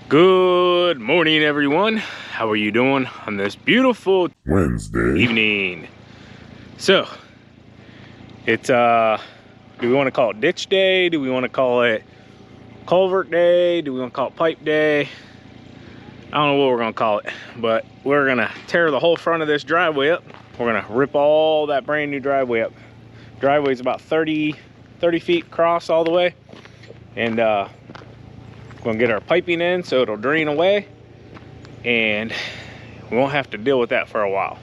Good morning, everyone. How are you doing on this beautiful Wednesday evening? So it's do we want to call it ditch day? Do we want to call it culvert day? Do we want to call it pipe day? I don't know what we're gonna call it, but we're gonna tear the whole front of this driveway up. We're gonna rip all that brand new driveway up. Driveway's about 30 feet across all the way, and gonna get our piping in so it'll drain away, and we won't have to deal with that for a while.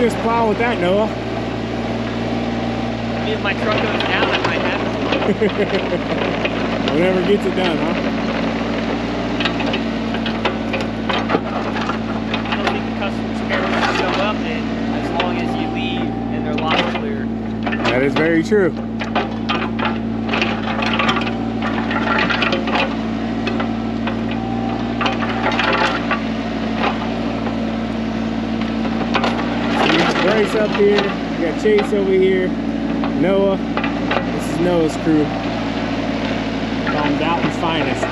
just plow with that, Noah. If my truck goes down, I might have to. Whatever gets it done, huh? I don't think the customers care when you show up, and as long as you leave and their lot's clear. That is very true. Bryce up here, we got Chase over here, Noah. This is Noah's crew. From Dalton's finest.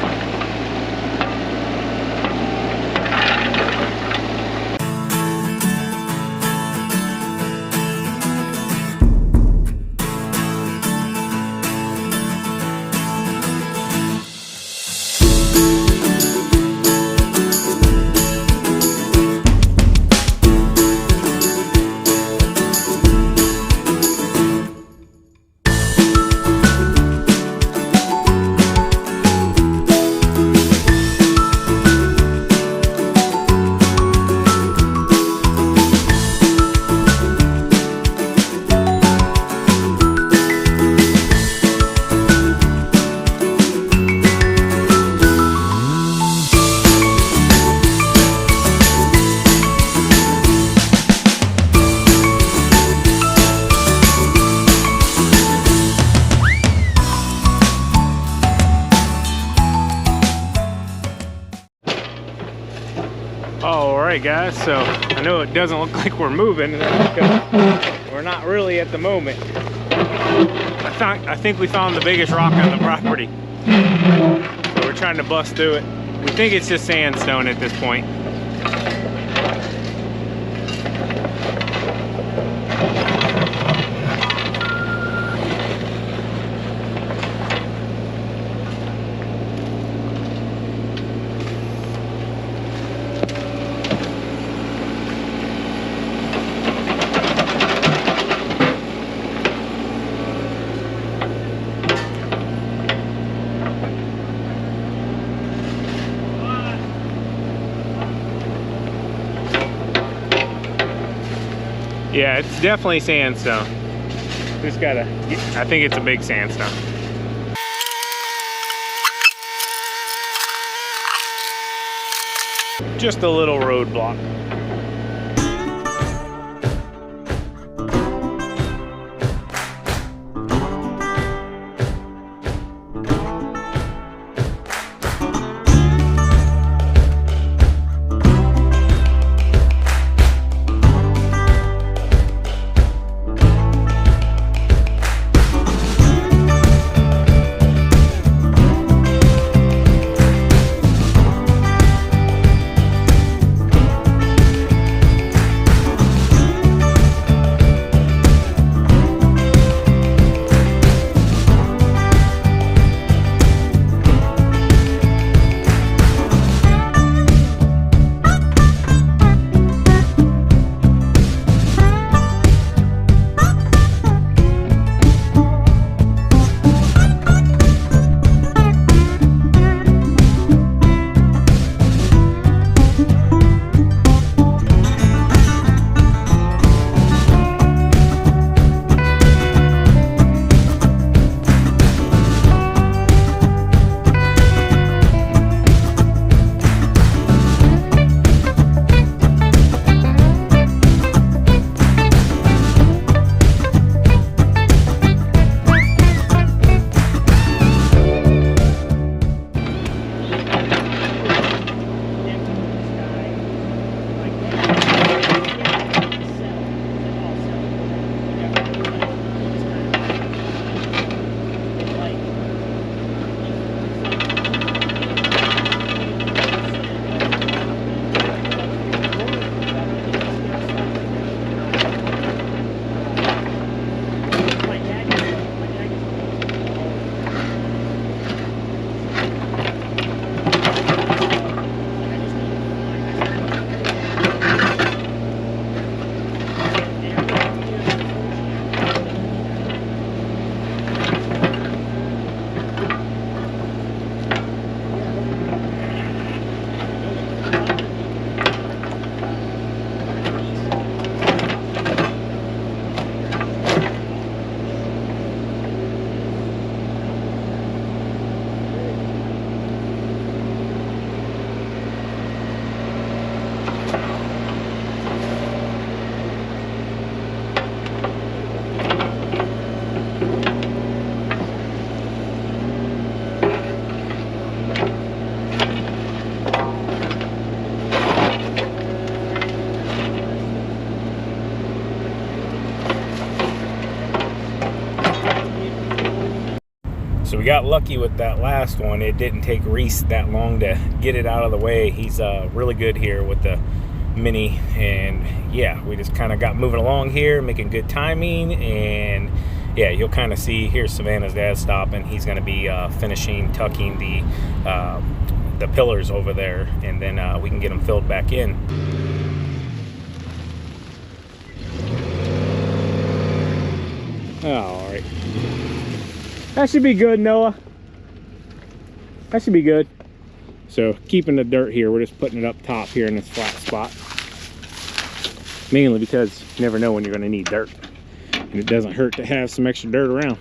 Alright guys, so I know it doesn't look like we're moving because we're not really at the moment. I think we found the biggest rock on the property. So we're trying to bust through it. We think it's just sandstone at this point. Yeah, it's definitely sandstone. Just gotta, I think it's a big sandstone. Just a little roadblock. we got lucky with that last one. It didn't take Reese that long to get it out of the way. He's really good here with the Mini, and yeah, we just kind of got moving along here, making good timing. And yeah, you'll kind of see here's Savannah's dad stopping. He's going to be finishing tucking the pillars over there, and then we can get them filled back in. Oh, all right. That should be good, Noah. That should be good. So keeping the dirt here, we're just putting it up top here in this flat spot. Mainly because you never know when you're going to need dirt. And it doesn't hurt to have some extra dirt around.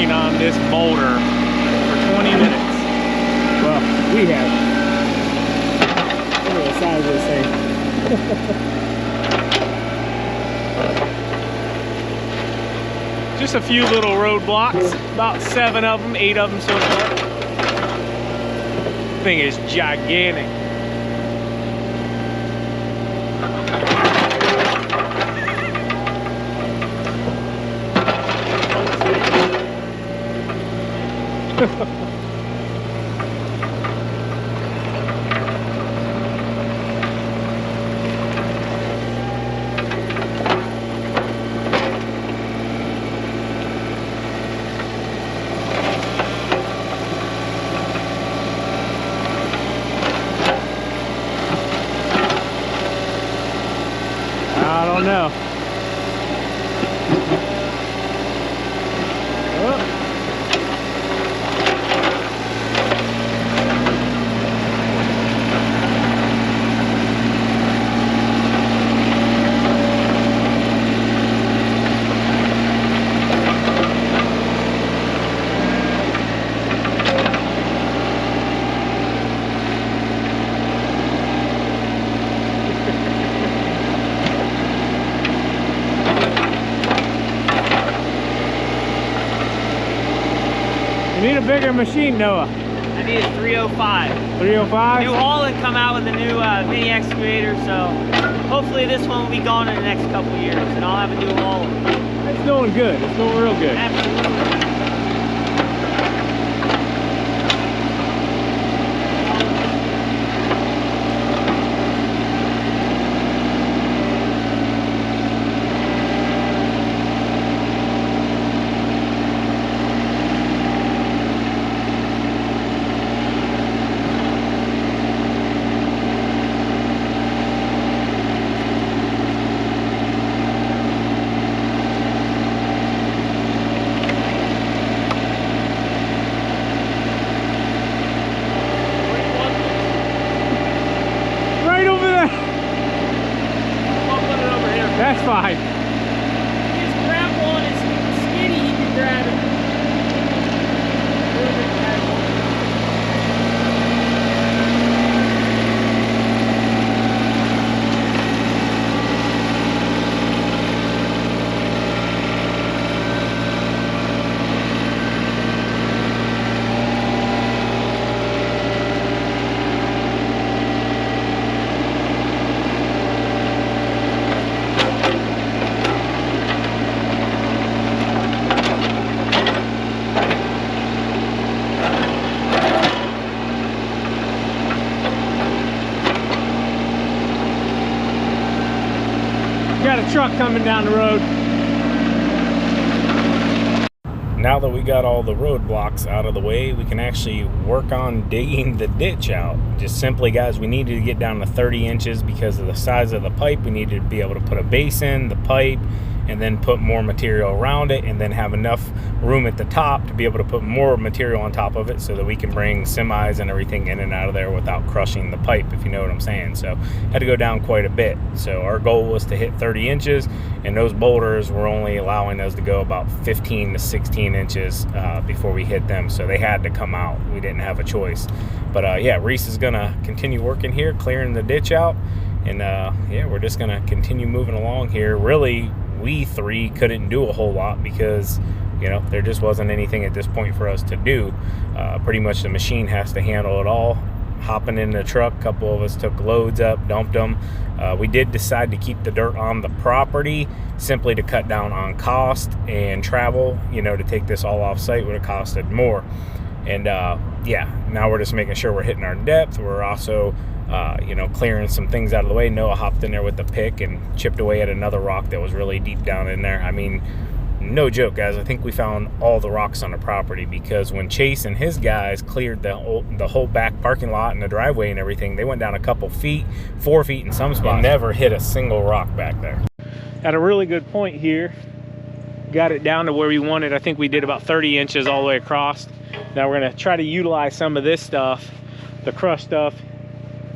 working on this boulder for 20 minutes. Well, we have. Look at the size of this thing. Just a few little roadblocks, about 7 of them, 8 of them so far. Thing is gigantic. I don't know. You need a bigger machine, Noah. I need a 305. 305? New Holland come out with a new mini excavator, so hopefully this one will be gone in the next couple years, and I'll have a New Holland. It's doing good. It's doing real good. Absolutely. That's fine. Just grab one, it's skinny, you can grab it. Got a truck coming down the road. Now that we got all the roadblocks out of the way, we can actually work on digging the ditch out. Just simply, guys, we needed to get down to 30 inches because of the size of the pipe. We needed to be able to put a base in the pipe and then put more material around it, and then have enough room at the top to be able to put more material on top of it so that we can bring semis and everything in and out of there without crushing the pipe, if you know what I'm saying. So had to go down quite a bit. So our goal was to hit 30 inches, and those boulders were only allowing us to go about 15 to 16 inches before we hit them. So they had to come out. We didn't have a choice. But yeah, Reese is gonna continue working here, clearing the ditch out. And yeah, we're just gonna continue moving along here. Really, we three couldn't do a whole lot because, you know, there just wasn't anything at this point for us to do. Pretty much the machine has to handle it all. Hopping in the truck, a couple of us took loads up, dumped them. We did decide to keep the dirt on the property simply to cut down on cost and travel. You know, to take this all off site would have costed more. And yeah, now we're just making sure we're hitting our depth. We're also you know, clearing some things out of the way. Noah hopped in there with the pick and chipped away at another rock that was really deep down in there. I mean, no joke, guys. I think we found all the rocks on the property, because when Chase and his guys cleared the whole back parking lot and the driveway and everything, they went down a couple feet, 4 feet in some spots, and never hit a single rock back there. At a really good point here. Got it down to where we wanted. I think we did about 30 inches all the way across. Now we're gonna try to utilize some of this stuff, the crushed stuff,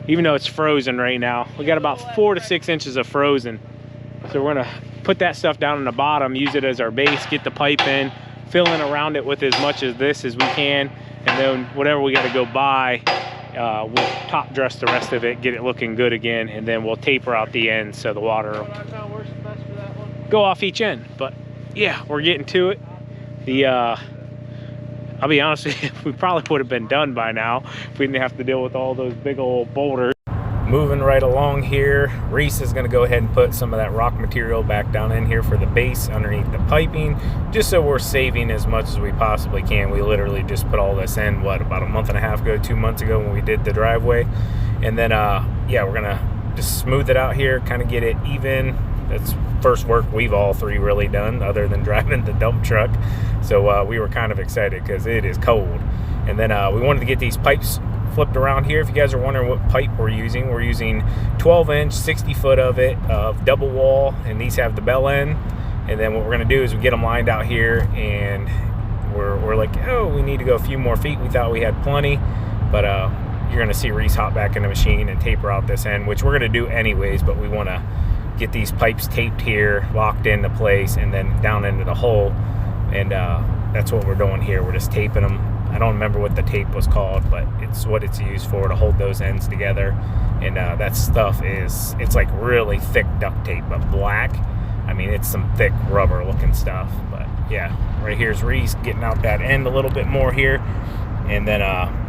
even though it's frozen right now. We got about 4 to 6 inches of frozen. So we're gonna put that stuff down in the bottom, use it as our base, get the pipe in, filling around it with as much of this as we can, and then whatever we got to go buy, we'll top dress the rest of it, get it looking good again, and then we'll taper out the ends so the water will go off each end. But yeah, we're getting to it. I'll be honest with you, we probably would have been done by now if we didn't have to deal with all those big old boulders. Moving right along here, Reese is going to go ahead and put some of that rock material back down in here for the base underneath the piping, just so we're saving as much as we possibly can. We literally just put all this in, what, about a month and a half ago, 2 months ago when we did the driveway. And then, yeah, we're going to just smooth it out here, kind of get it even. That's first work we've all three really done other than driving the dump truck. So we were kind of excited because it is cold. And then we wanted to get these pipes flipped around here. If you guys are wondering what pipe we're using 12-inch, 60 foot of it, of double wall, and these have the bell end. And then what we're gonna do is we get them lined out here, and we're like, oh, we need to go a few more feet. We thought we had plenty, but you're gonna see Reese hop back in the machine and taper out this end, which we're gonna do anyways, but we wanna get these pipes taped here, locked into place, and then down into the hole. And that's what we're doing here. We're just taping them. I don't remember what the tape was called, but it's what it's used for, to hold those ends together. And that stuff it's like really thick duct tape, but black. I mean, it's some thick rubber looking stuff. But yeah, right here's Reese getting out that end a little bit more here. And then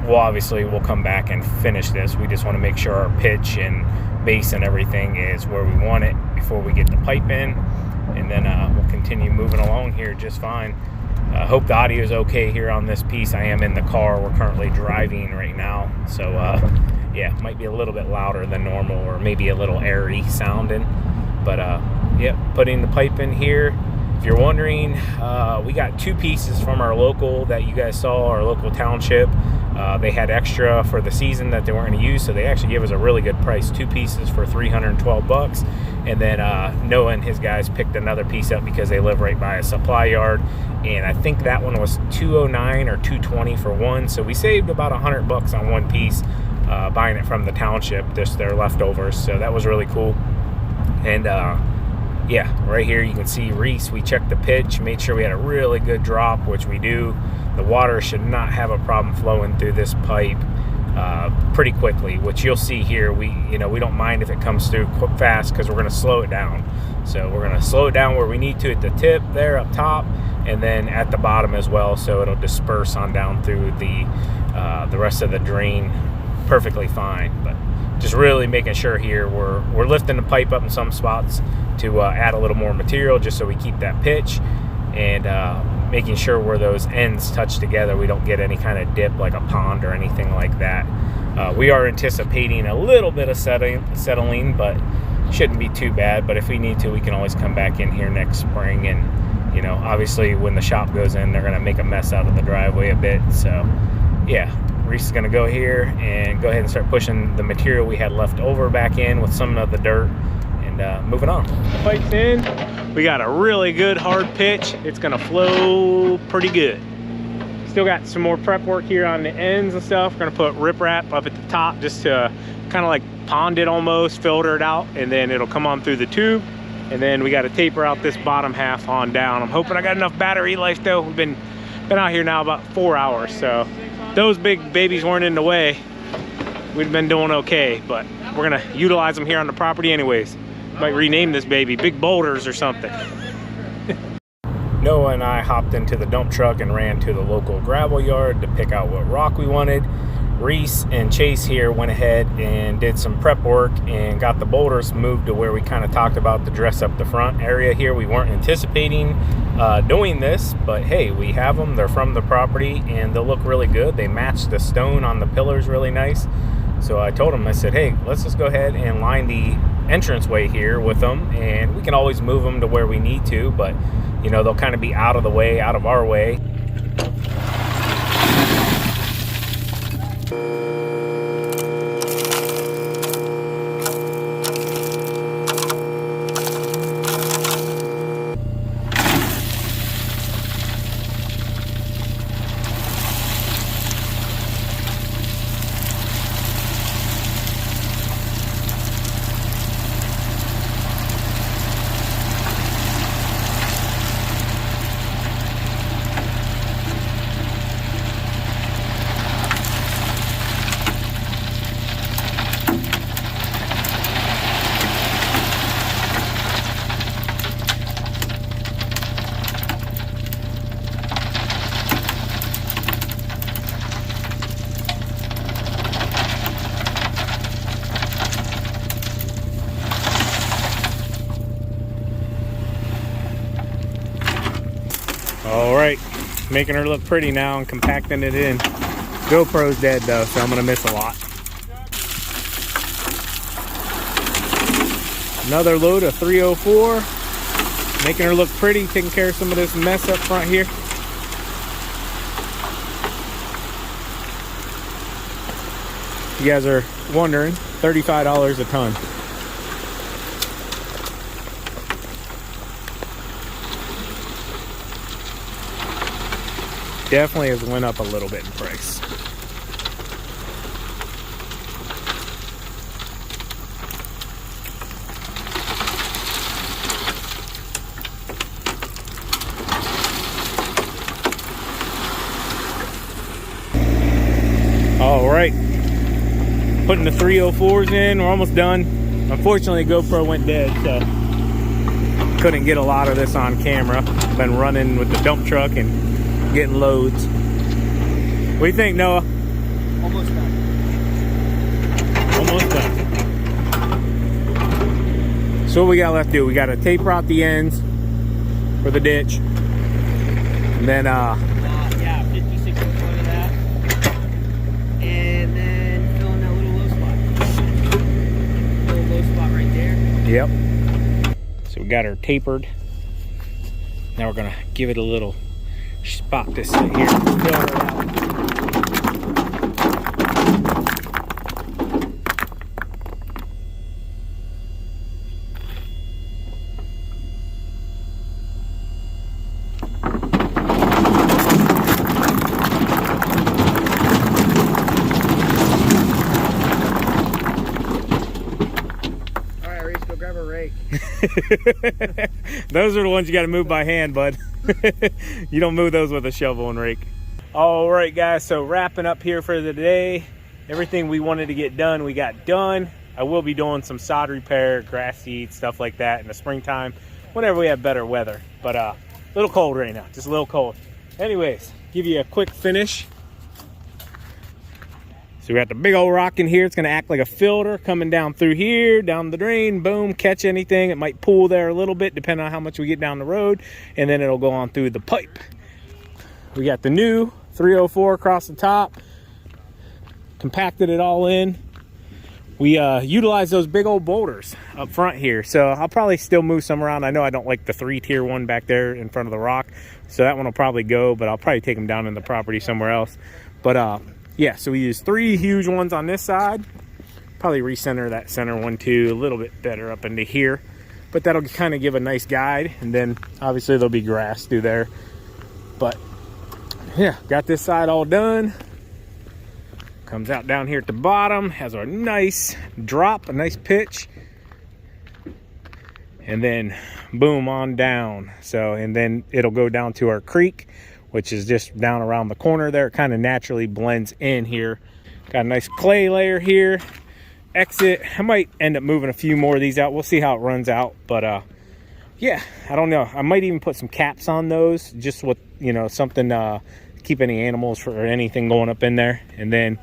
we'll come back and finish this. We just want to make sure our pitch and base and everything is where we want it before we get the pipe in. And then we'll continue moving along here just fine. I hope the audio is okay here on this piece. I am in the car. We're currently driving right now. So yeah, might be a little bit louder than normal, or maybe a little airy sounding. But yeah, putting the pipe in here. If you're wondering, we got 2 pieces from our local that you guys saw, our local township. They had extra for the season that they weren't going to use, so they actually gave us a really good price. 2 pieces for $312. And then Noah and his guys picked another piece up because they live right by a supply yard, and I think that one was $209 or $220 for one. So we saved about $100 on one piece, buying it from the township, just their leftovers. So that was really cool. And yeah, right here you can see Reese. We checked the pitch, made sure we had a really good drop, which we do. The water should not have a problem flowing through this pipe pretty quickly, which you'll see here. We don't mind if it comes through fast, because we're going to slow it down. So we're going to slow it down where we need to at the tip there up top, and then at the bottom as well, so it'll disperse on down through the rest of the drain perfectly fine. But just really making sure here we're lifting the pipe up in some spots to add a little more material, just so we keep that pitch, and making sure where those ends touch together, we don't get any kind of dip like a pond or anything like that. We are anticipating a little bit of settling, but shouldn't be too bad. But if we need to, we can always come back in here next spring. And obviously when the shop goes in, they're going to make a mess out of the driveway a bit. So yeah, Reese is going to go here and go ahead and start pushing the material we had left over back in with some of the dirt, and moving on. The pipe's in. We got a really good hard pitch. It's going to flow pretty good. Still got some more prep work here on the ends and stuff. We're going to put riprap up at the top just to kind of like pond it almost, filter it out, and then it'll come on through the tube. And then we got to taper out this bottom half on down. I'm hoping I got enough battery life though. We've been out here now about 4 hours, so those big babies weren't in the way. We've been doing okay, but we're gonna utilize them here on the property anyways. Might rename this baby Big Boulders or something. Noah and I hopped into the dump truck and ran to the local gravel yard to pick out what rock we wanted. Reese and Chase here went ahead and did some prep work and got the boulders moved to where we kind of talked about, the dress up the front area here. We weren't anticipating doing this, but hey, we have them. They're from the property and they'll look really good. They match the stone on the pillars really nice. So I told him, I said, hey, let's just go ahead and line the entranceway here with them, and we can always move them to where we need to, but they'll kind of be out of the way, out of our way. making her look pretty now and compacting it in. GoPro's dead though, so I'm gonna miss a lot. Another load of 304, making her look pretty, taking care of some of this mess up front here. You guys are wondering, $35 a ton. Definitely has went up a little bit in price. All right, putting the 304s in. We're almost done. Unfortunately, GoPro went dead, so couldn't get a lot of this on camera. Been running with the dump truck and getting loads. What do you think, Noah? Almost done. Almost done. So what we got left to do? We got to taper out the ends for the ditch, and then yeah, 56 in front of that, and then fill in that little low spot. Little low spot right there. Yep. So we got her tapered. Now we're gonna give it a little spot to sit here. Fill her out. Those are the ones you got to move by hand, bud. You don't move those with a shovel and rake. All right, guys, so wrapping up here for the day. Everything we wanted to get done, we got done. I will be doing some sod repair, grass seed, stuff like that in the springtime, whenever we have better weather. But a little cold right now, just a little cold. Anyways, give you a quick finish. So we got the big old rock in here. It's gonna act like a filter coming down through here, down the drain, boom, catch anything. It might pool there a little bit depending on how much we get down the road, and then it'll go on through the pipe. We got the new 304 across the top, compacted it all in. We utilize those big old boulders up front here, so I'll probably still move some around. I know I don't like the 3-tier one back there in front of the rock, so that one will probably go, but I'll probably take them down in the property somewhere else. But yeah, so we use 3 huge ones on this side. Probably recenter that center one too, a little bit better up into here. But that'll kind of give a nice guide. And then obviously there'll be grass through there. But yeah, got this side all done. Comes out down here at the bottom, has a nice drop, a nice pitch. And then boom, on down. So, and then it'll go down to our creek, which is just down around the corner there. It kind of naturally blends in here. Got a nice clay layer here. Exit. I might end up moving a few more of these out. We'll see how it runs out. But yeah, I don't know. I might even put some caps on those, just with, you know, something to keep any animals or anything going up in there. And then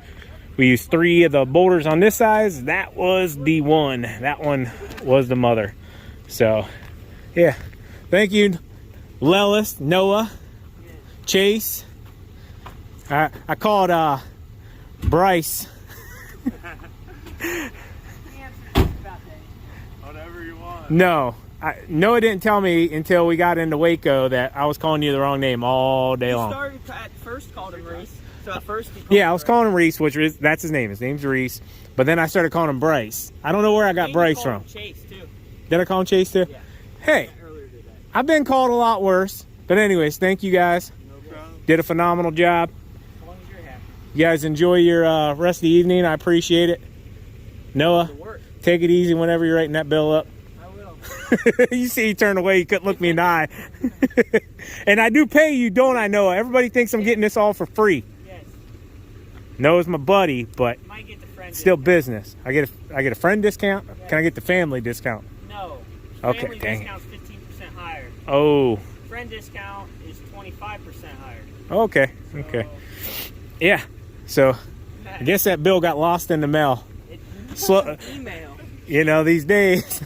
we used 3 of the boulders on this size. That was the one. That one was the mother. So yeah, thank you, Lellis, Noah, Chase. I called Bryce. Whatever you want. No, Noah didn't tell me until we got into Waco that I was calling you the wrong name all day long. Started at first called him Reese. So at first he called Yeah, I was calling him Reese, which is, that's his name. His name's Reese. But then I started calling him Bryce. I don't know where I got Bryce from. Chase too. Did I call him Chase too? Yeah. Hey, I've been called a lot worse. But anyways, thank you guys. Did a phenomenal job. As long as you're happy. You guys enjoy your rest of the evening. I appreciate it. Noah, take it easy whenever you're writing that bill up. I will. You see, he turned away. He couldn't look me in the eye. And I do pay you, don't I, Noah? Everybody thinks I'm getting this all for free. Yes. Noah's my buddy, but Might get the friend still discount. business. I get a friend discount. Can I get the family discount? No. Okay, Family dang it. discount's 15% higher. Oh, Friend discount is 25% higher. okay, okay. Yeah, so I guess that bill got lost in the mail. Email. You know, these days.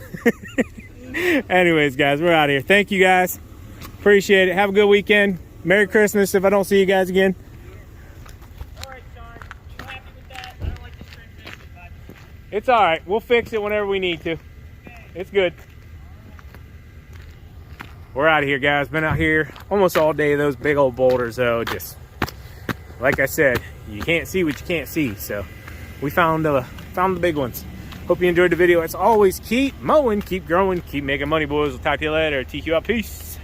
Anyways, guys, we're out of here. Thank you, guys. Appreciate it. Have a good weekend. Merry Christmas if I don't see you guys again. All right, Sean. You happy with that? I don't like this transmission, but It's all right. We'll fix it whenever we need to. okay. It's good. We're out of here, guys. Been out here almost all day. Those big old boulders, though, just like I said, you can't see what you can't see. So we found the big ones. Hope you enjoyed the video. As always, keep mowing, keep growing, keep making money, boys. We'll talk to you later. TQ out. Peace.